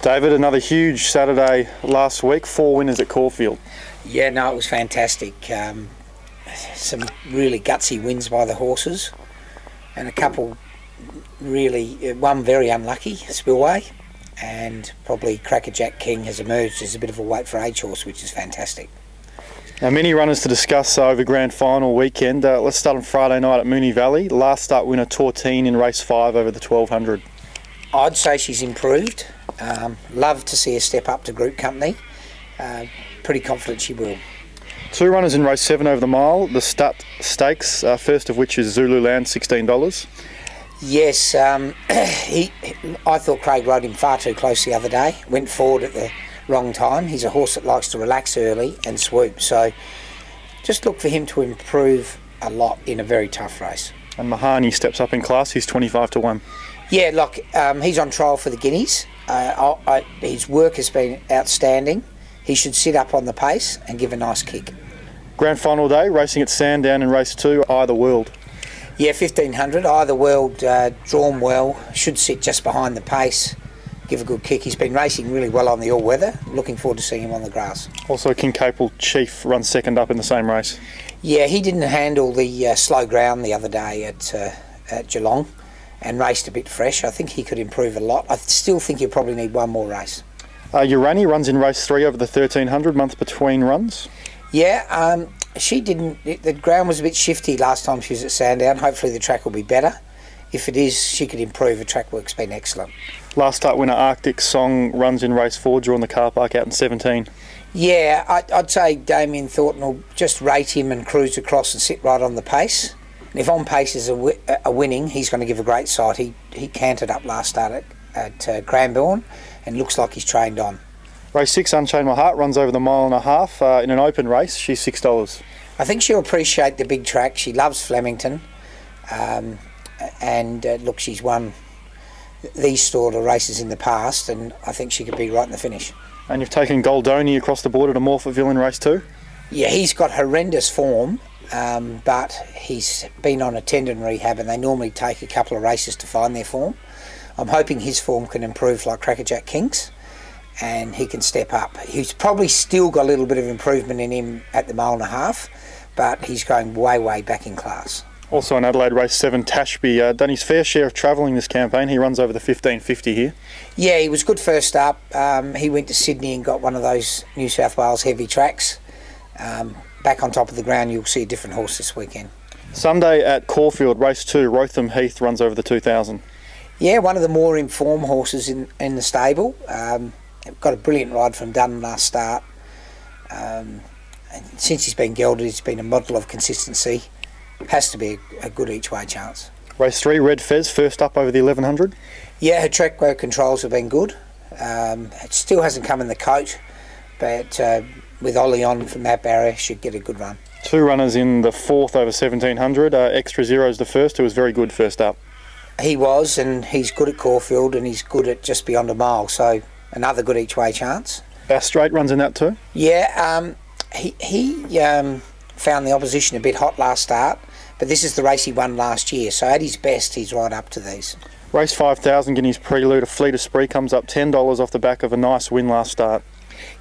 David, another huge Saturday last week, 4 winners at Caulfield. Yeah, no, it was fantastic. Some really gutsy wins by the horses, and a couple really, one very unlucky, Spillway, and probably Crackerjack King has emerged as a bit of a weight for age horse, which is fantastic. Now, many runners to discuss over grand final weekend. Let's start on Friday night at Moonee Valley. Last start winner Tortine in race 5 over the 1200. I'd say she's improved. Love to see her step up to group company. Pretty confident she will. 2 runners in race 7 over the mile. The Stakes, first of which is Zululand, $16. Yes, I thought Craig rode him far too close the other day. Went forward at the wrong time. He's a horse that likes to relax early and swoop. So just look for him to improve a lot in a very tough race. And MIHANY steps up in class. He's 25-1. Yeah, look, he's on trial for the Guineas. His work has been outstanding. He should sit up on the pace and give a nice kick. Grand final day, racing at Sandown in race 2, Eye the World. Yeah, 1500. Eye the World, drawn well, should sit just behind the pace, give a good kick. He's been racing really well on the all-weather. Looking forward to seeing him on the grass. Also, King Capel Chief runs second up in the same race. Yeah, he didn't handle the slow ground the other day at Geelong and raced a bit fresh. I think he could improve a lot. I still think he'll probably need one more race. URANIE runs in race 3 over the 1300, month between runs. Yeah, she didn't. The ground was a bit shifty last time she was at Sandown. Hopefully the track will be better. If it is, she could improve. The track work's been excellent. Last start winner Arctic Song runs in race 4, drawn the car park out in 17. Yeah, I'd say Damien Thornton will just rate him and cruise across and sit right on the pace. And if on paces are winning, he's going to give a great sight. He cantered up last start at Cranbourne and looks like he's trained on. Race 6, Unchain My Heart, runs over the 1.5 miles in an open race. She's $6. I think she'll appreciate the big track. She loves Flemington. Look, she's won these sort of races in the past, and I think she could be right in the finish. And you've taken Goldoni across the border to Morphettville in race 2? Yeah, he's got horrendous form, but he's been on a tendon rehab, and they normally take a couple of races to find their form. I'm hoping his form can improve like Crackerjack King's, and he can step up. He's probably still got a little bit of improvement in him at the 1.5 miles, but he's going way back in class. Also in Adelaide race 7, TASHBEEH, done his fair share of travelling this campaign. He runs over the 1550 here. Yeah, he was good first up. He went to Sydney and got one of those New South Wales heavy tracks. Back on top of the ground, you'll see a different horse this weekend. Sunday at Caulfield, race 2, WROTHAM HEATH runs over the 2000. Yeah, one of the more informed horses in the stable. Got a brilliant ride from Dunn last start. And since he's been gelded, he's been a model of consistency. Has to be a good each way chance. Race 3, Red Fez, first up over the 1100. Yeah, her track work controls have been good. It still hasn't come in the coat, but with Ollie on from that barrier, should get a good run. 2 runners in the 4th over 1700. Extra Zero's the first, who was very good first up. He was, and he's good at Caulfield, and he's good at just beyond a mile, so another good each way chance. STRAIT runs in that too? Yeah, he found the opposition a bit hot last start, but this is the race he won last year, so at his best he's right up to these. Race 5000 Guineas Prelude, AFLEET comes up $10 off the back of a nice win last start.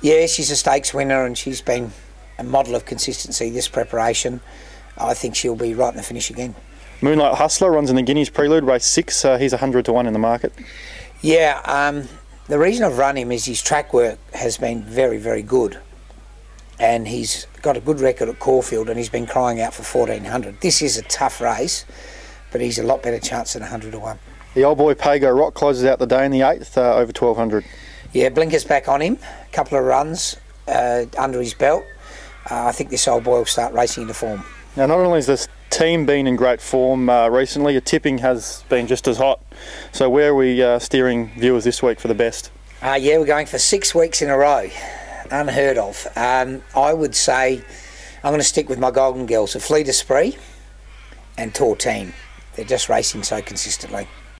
Yeah, she's a stakes winner and she's been a model of consistency this preparation. I think she'll be right in the finish again. Moonlight Hustler runs in the Guineas Prelude, race 6, he's 100-1 in the market. Yeah, the reason I've run him is his track work has been very good, and he's got a good record at Caulfield, and he's been crying out for 1400. This is a tough race, but he's a lot better chance than 100-1. The old boy Pago Rock closes out the day in the 8th over 1200. Yeah, blinkers back on him, a couple of runs under his belt. I think this old boy will start racing into form. Now, not only has this team been in great form recently, your tipping has been just as hot. So where are we steering viewers this week for the best? Yeah, we're going for 6 weeks in a row. Unheard of. I would say I'm going to stick with my Golden Girls, AFLEET, ESPRIT and Tortine. They're just racing so consistently.